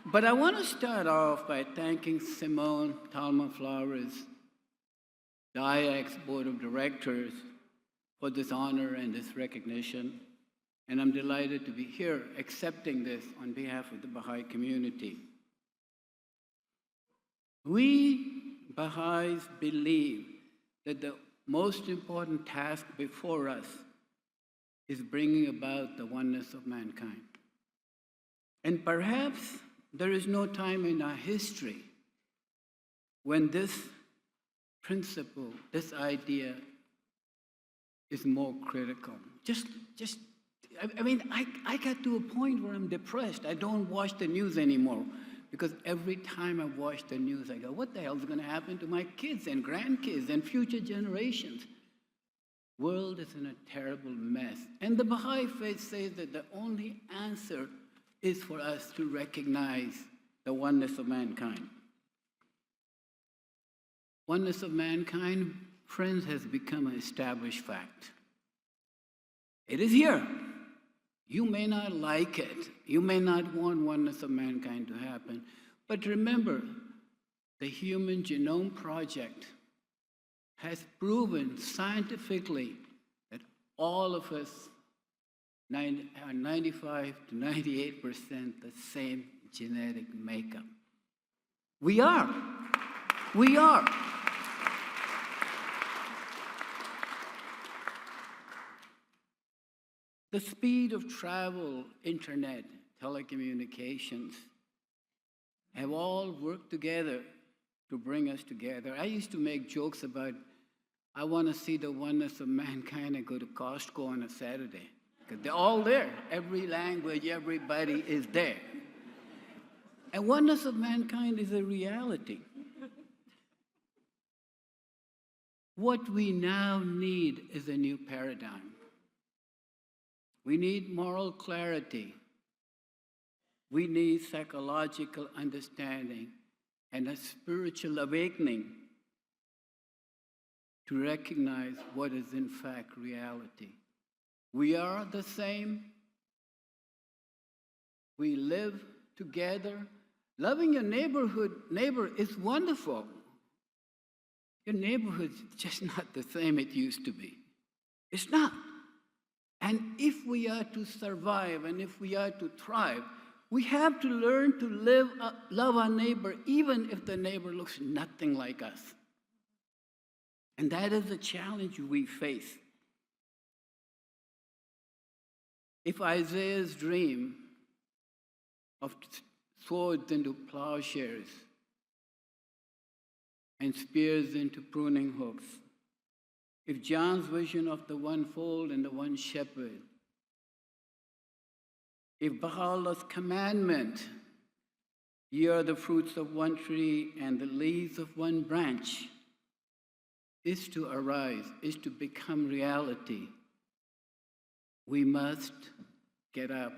But I want to start off by thanking Simone Talma Flowers, the iACT Board of Directors, for this honor and this recognition. And I'm delighted to be here accepting this on behalf of the Baha'i community. We Baha'is believe that the most important task before us is bringing about the oneness of mankind. And perhaps there is no time in our history when this principle, this idea is more critical. I got to a point where I'm depressed. I don't watch the news anymore because every time I watch the news, I go, what the hell is going to happen to my kids and grandkids and future generations? World is in a terrible mess. And the Baha'i faith says that the only answer is for us to recognize the oneness of mankind. Oneness of mankind, friends, has become an established fact. It is here. You may not like it. You may not want oneness of mankind to happen. But remember, the Human Genome Project has proven scientifically that all of us are 95 to 98% the same genetic makeup. We are. We are. The speed of travel, internet, telecommunications have all worked together to bring us together. I used to make jokes about, I want to see the oneness of mankind and go to Costco on a Saturday. Because they're all there. Every language, everybody is there. And oneness of mankind is a reality. What we now need is a new paradigm. We need moral clarity. We need psychological understanding and a spiritual awakening to recognize what is in fact reality. We are the same. We live together. Loving your neighbor is wonderful. Your neighborhood is just not the same it used to be. It's not. And if we are to survive and if we are to thrive, we have to learn to love our neighbor even if the neighbor looks nothing like us. And that is the challenge we face. If Isaiah's dream of swords into plowshares and spears into pruning hooks, if John's vision of the one fold and the one shepherd, if Baha'u'llah's commandment, ye are the fruits of one tree and the leaves of one branch, is to arise, is to become reality, we must get up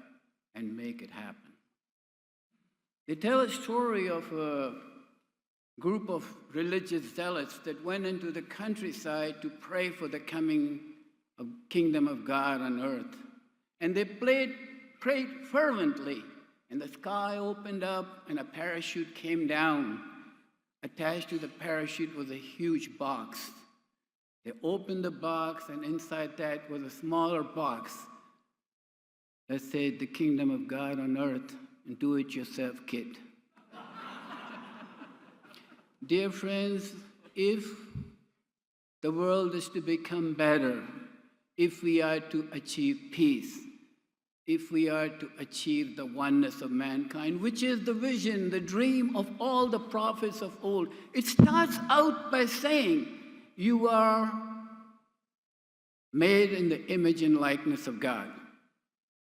and make it happen. They tell a story of a group of religious zealots that went into the countryside to pray for the coming of kingdom of God on earth. And they prayed fervently, and the sky opened up and a parachute came down. Attached to the parachute was a huge box. They opened the box, and inside that was a smaller box that said, the kingdom of God on earth, and do-it-yourself kit. Dear friends, if the world is to become better, if we are to achieve peace, if we are to achieve the oneness of mankind, which is the vision, the dream of all the prophets of old, it starts out by saying, you are made in the image and likeness of God.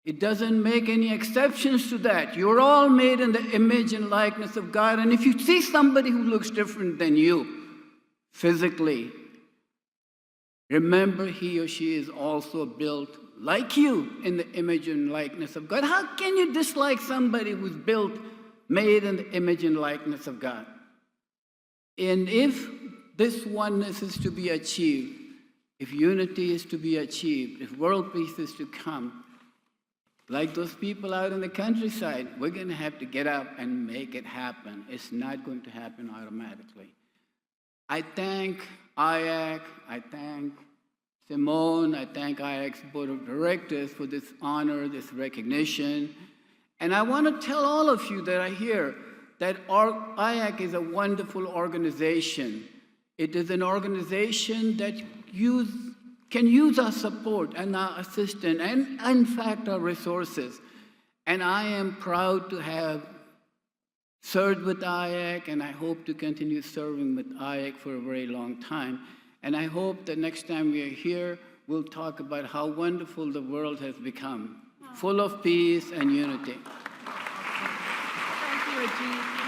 It doesn't make any exceptions to that. You're all made in the image and likeness of God. And if you see somebody who looks different than you physically, remember he or she is also built like you in the image and likeness of God. How can you dislike somebody who's built, made in the image and likeness of God? And if this oneness is to be achieved, if unity is to be achieved, if world peace is to come, Like those people out in the countryside, we're going to have to get up and make it happen. It's not going to happen automatically. I thank iACT, I thank Simone, I thank iACT's Board of Directors for this honor, this recognition. And I want to tell all of you that are here that iACT is a wonderful organization. It is an organization that can use our support and our assistance and, in fact, our resources. And I am proud to have served with iACT, and I hope to continue serving with iACT for a very long time. And I hope that next time we are here, we'll talk about how wonderful the world has become, full of peace and unity. Thank you, Ajit.